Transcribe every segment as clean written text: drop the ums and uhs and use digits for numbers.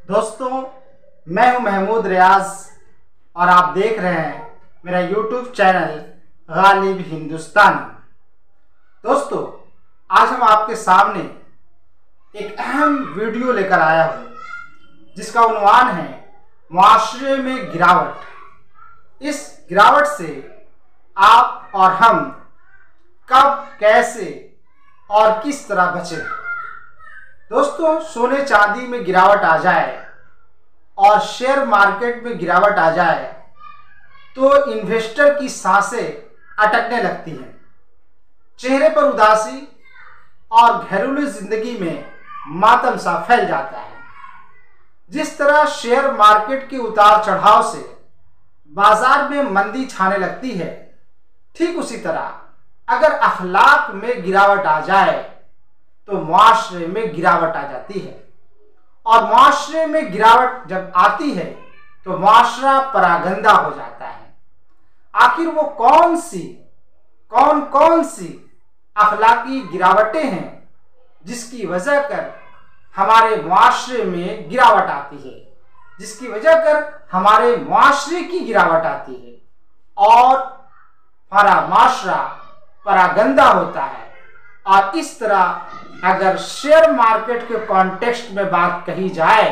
दोस्तों, मैं हूं महमूद रियाज और आप देख रहे हैं मेरा YouTube चैनल गालिब हिंदुस्तानी। दोस्तों, आज हम आपके सामने एक अहम वीडियो लेकर आया हूं जिसका उन्वान है मुआशरे में गिरावट। इस गिरावट से आप और हम कब, कैसे और किस तरह बचें। दोस्तों, सोने चांदी में गिरावट आ जाए और शेयर मार्केट में गिरावट आ जाए तो इन्वेस्टर की सांसें अटकने लगती हैं, चेहरे पर उदासी और घरेलू जिंदगी में मातम सा फैल जाता है। जिस तरह शेयर मार्केट के उतार चढ़ाव से बाजार में मंदी छाने लगती है, ठीक उसी तरह अगर अखलाक में गिरावट आ जाए तो मुआशरे में गिरावट आ जाती है। और मुआशरे में गिरावट जब आती है तो मुआशरा परागंदा हो जाता है। आखिर वो कौन कौन सी अखलाकी गिरावटें हैं जिसकी वजह कर हमारे मुआशरे में गिरावट आती है, जिसकी वजह कर हमारे मुआशरे की गिरावट आती है और हमारा मुआशरा परागंदा होता है। और इस तरह अगर शेयर मार्केट के कॉन्टेक्स्ट में बात कही जाए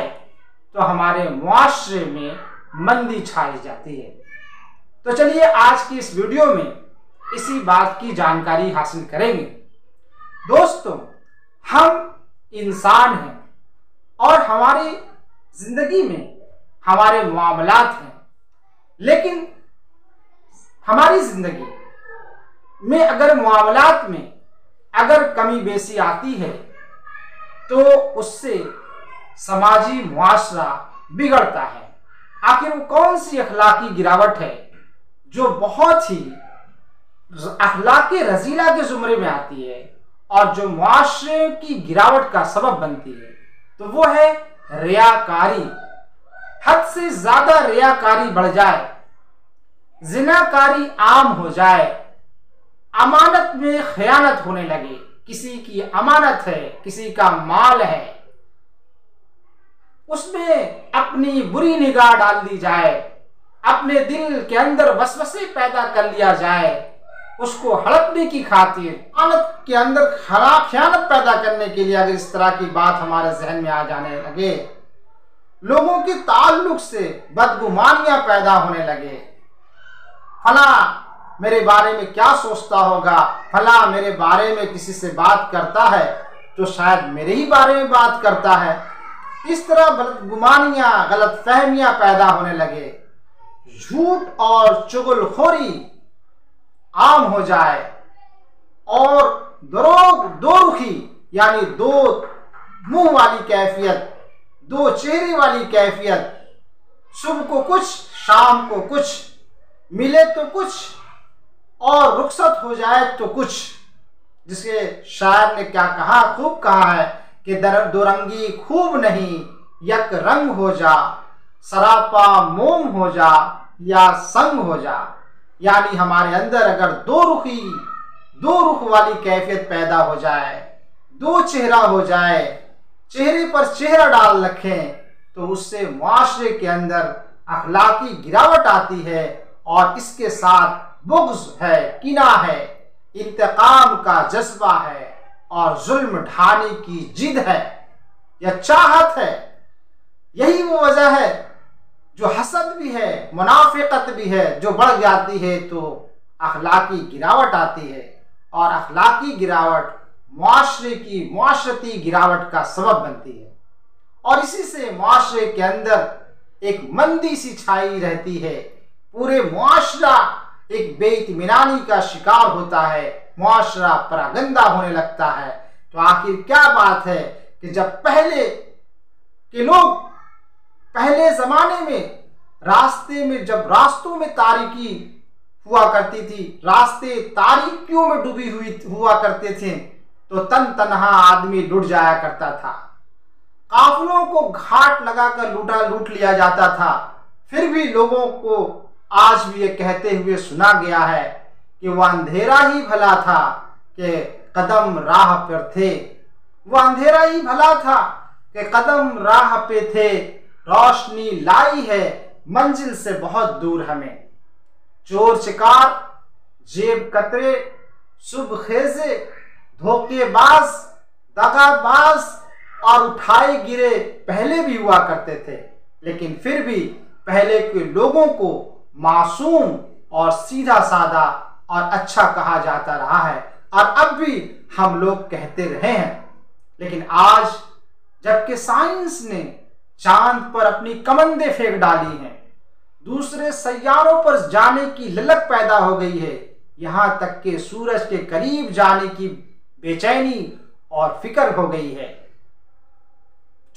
तो हमारे मुआशरे में मंदी छाई जाती है। तो चलिए आज की इस वीडियो में इसी बात की जानकारी हासिल करेंगे। दोस्तों, हम इंसान हैं और हमारी जिंदगी में हमारे मामलात हैं, लेकिन हमारी जिंदगी में अगर मामलात में अगर कमी बेसी आती है तो उससे समाजी मुआशरा बिगड़ता है। आखिर वो कौन सी अखलाकी गिरावट है जो बहुत ही अखलाकी रजीला के जुमरे में आती है और जो मुआशरे की गिरावट का सबब बनती है? तो वो है रियाकारी। हद से ज्यादा रियाकारी बढ़ जाए, जिनाकारी आम हो जाए, अमानत में खयानत होने लगे। किसी की अमानत है, किसी का माल है, उसमें अपनी बुरी निगाह डाल दी जाए, अपने दिल के अंदर वसवसे पैदा कर लिया जाए, उसको हड़पने की खातिर अमानत के अंदर खयानत पैदा करने के लिए अगर इस तरह की बात हमारे जहन में आ जाने लगे, लोगों के ताल्लुक से बदगुमानियां पैदा होने लगे, फला मेरे बारे में क्या सोचता होगा, फला मेरे बारे में किसी से बात करता है तो शायद मेरे ही बारे में बात करता है, इस तरह बदगुमानियां, गलत फहमियां पैदा होने लगे, झूठ और चुगलखोरी आम हो जाए और दो रुखी यानी दो मुंह वाली कैफियत, दो चेहरे वाली कैफियत, सुबह को कुछ शाम को कुछ, मिले तो कुछ और रुखसत हो जाए तो कुछ। जिसके शायर ने क्या कहा, खूब कहा है कि दो रंगी खूब नहीं, यक रंग हो जा, सरापा मोम हो जा या संग हो जा। यानी हमारे अंदर अगर दो रुख वाली कैफियत पैदा हो जाए, दो चेहरा हो जाए, चेहरे पर चेहरा डाल रखें तो उससे मुआशरे के अंदर अखलाकी गिरावट आती है और इसके साथ बुग़्ज़ है, किना है, इंतकाम का जज्बा है और जुल्म ढाने की जिद है या चाहत है। यही वो वजह है जो हसद भी है, मुनाफिकत भी है, जो बढ़ जाती है तो अखलाकी गिरावट आती है और अखलाकी गिरावट मुआशरे की मुआशरती गिरावट का सबब बनती है और इसी से मुआशरे के अंदर एक मंदी सी छाई रहती है। पूरे मुआशरा एक बेइत्मीनानी का शिकार होता है, मुआशरा परागंदा होने लगता है। तो आखिर क्या बात है कि जब पहले के लोग पहले जमाने में रास्तों में तारीकी हुआ करती थी, रास्ते तारीकियों में डूबी हुआ करते थे तो तन्हा आदमी लुट जाया करता था, काफिलों को घाट लगाकर लूट लिया जाता था। फिर भी लोगों को आज भी ये कहते हुए सुना गया है कि वह अंधेरा ही भला था कि कदम राह पर थे, वह अंधेरा ही भला था कि कदम राह पे थे रोशनी लाई है मंजिल से बहुत दूर हमें। चोर शिकार, जेब कतरे, शुभ खेजे, धोखेबाज, दगाबाज और उठाए गिरे पहले भी हुआ करते थे, लेकिन फिर भी पहले के लोगों को मासूम और सीधा साधा और अच्छा कहा जाता रहा है और अब भी हम लोग कहते रहे हैं। लेकिन आज जबकि साइंस ने चांद पर अपनी कमंदे फेंक डाली हैं, दूसरे सैयारों पर जाने की ललक पैदा हो गई है, यहां तक कि सूरज के करीब जाने की बेचैनी और फिक्र हो गई है।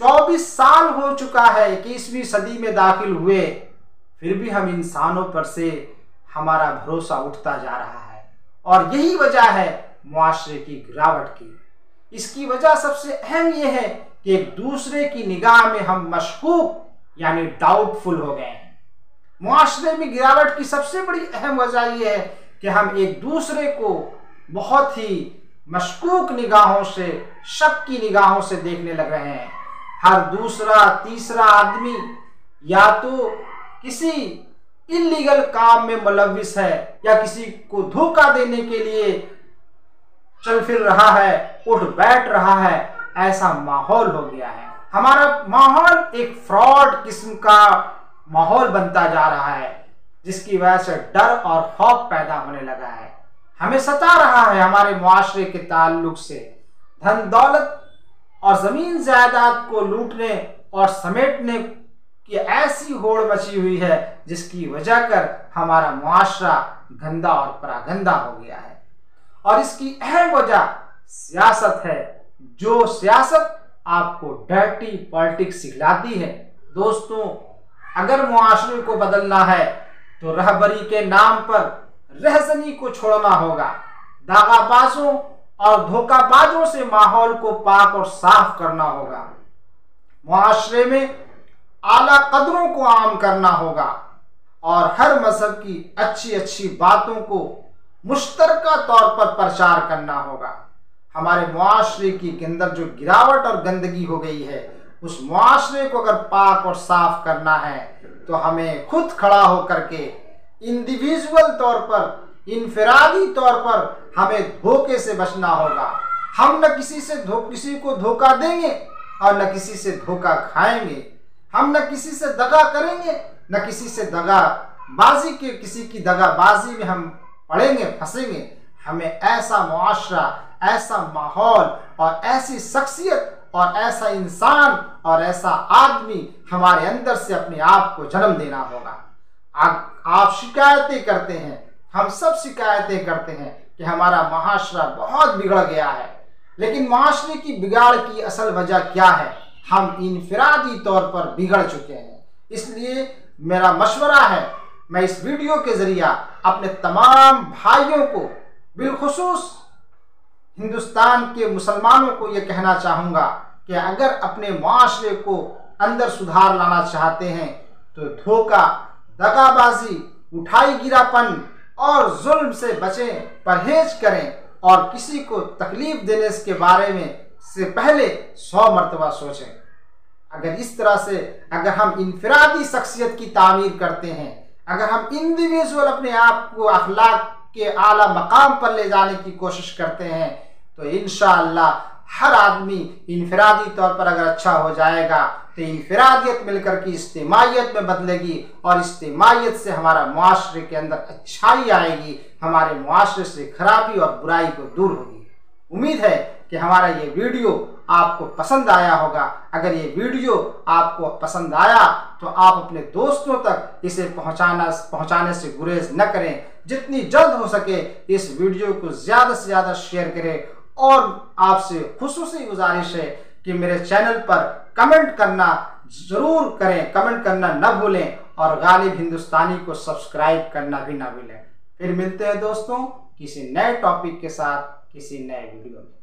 24 साल हो चुका है कि 21वीं सदी में दाखिल हुए, फिर भी हम इंसानों पर से हमारा भरोसा उठता जा रहा है और यही वजह है मुआशरे की गिरावट की। इसकी वजह सबसे अहम यह है कि एक दूसरे की निगाह में हम मशकूक यानी डाउटफुल हो गए हैं। मुआशरे में गिरावट की सबसे बड़ी अहम वजह यह है कि हम एक दूसरे को बहुत ही मशकूक निगाहों से, शक की निगाहों से देखने लग रहे हैं। हर दूसरा तीसरा आदमी या तो किसी इल्लीगल काम में मुलव्विस है या किसी को धोखा देने के लिए चल फिर रहा है, उठ बैठ रहा है, ऐसा माहौल हो गया है। हमारा माहौल एक फ्रॉड किस्म का माहौल बनता जा रहा है, जिसकी वजह से डर और खौफ पैदा होने लगा है। हमें सता रहा है हमारे मुआशरे के ताल्लुक से धन दौलत और जमीन जायदाद को लूटने और समेटने की ऐसी होड़ मची हुई है, जिसकी वजह कर हमारा मुआशरा गंदा और परागंदा हो गया है। और इसकी अहम वजह सियासत है, जो सियासत आपको डर्टी पॉलिटिक्स सिखलाती है। दोस्तों, अगर मुआशरे को बदलना है तो रहबरी के नाम पर रहजनी को छोड़ना होगा। दागाबाजों और धोखाबाजों से माहौल को पाक और साफ करना होगा। मुआशरे में आला कदरों को आम करना होगा और हर मजहब की अच्छी अच्छी बातों को मुश्तरका तौर पर प्रचार करना होगा। हमारे मुआशरे की अंदर जो गिरावट और गंदगी हो गई है, उस मुआशरे को अगर पाक और साफ करना है तो हमें खुद खड़ा होकर के इंडिविजुअल तौर पर, इनफरादी तौर पर हमें धोखे से बचना होगा। हम न किसी को धोखा देंगे और न किसी से धोखा खाएंगे। हम न किसी से दगा करेंगे, न किसी से दगाबाजी के किसी की दगाबाजी में हम पड़ेंगे, फंसेंगे। हमें ऐसा मुआशरा, ऐसा माहौल और ऐसी शख्सियत और ऐसा इंसान और ऐसा आदमी हमारे अंदर से अपने आप को जन्म देना होगा। आप शिकायतें करते हैं, हम सब शिकायतें करते हैं कि हमारा मुआशरा बहुत बिगड़ गया है, लेकिन मुआशरे की बिगाड़ की असल वजह क्या है? हम इनफरादी तौर पर बिगड़ चुके हैं। इसलिए मेरा मशवरा है, मैं इस वीडियो के जरिए अपने तमाम भाइयों को, बिलखुसूस हिंदुस्तान के मुसलमानों को यह कहना चाहूँगा कि अगर अपने मुआशरे को अंदर सुधार लाना चाहते हैं तो धोखा, दगाबाजी, उठाई गिरापन और जुल्म से बचें, परहेज करें और किसी को तकलीफ देने के बारे में से पहले 100 मरतबा सोचें। अगर इस तरह से अगर हम इनफरादी शख्सियत की तामीर करते हैं, अगर हम इंडिविजुअल अपने आप को अखलाक के आला मकाम पर ले जाने की कोशिश करते हैं तो इंशाअल्लाह हर आदमी इनफरादी तौर पर अगर अच्छा हो जाएगा तो इनफरादियत मिलकर की इज्तिमाइयत में बदलेगी और इज्तिमाइयत से हमारा मुआशरे के अंदर अच्छाई आएगी, हमारे मुआशरे से खराबी और बुराई को दूर होगी। उम्मीद है कि हमारा ये वीडियो आपको पसंद आया होगा। अगर ये वीडियो आपको पसंद आया तो आप अपने दोस्तों तक इसे पहुंचाने से गुरेज न करें। जितनी जल्द हो सके इस वीडियो को ज़्यादा से ज़्यादा शेयर करें और आपसे खुसूसी गुजारिश है कि मेरे चैनल पर कमेंट करना ज़रूर करें, कमेंट करना न भूलें और गालिब हिंदुस्तानी को सब्सक्राइब करना भी ना भूलें। फिर मिलते हैं दोस्तों किसी नए टॉपिक के साथ, किसी नए वीडियो में।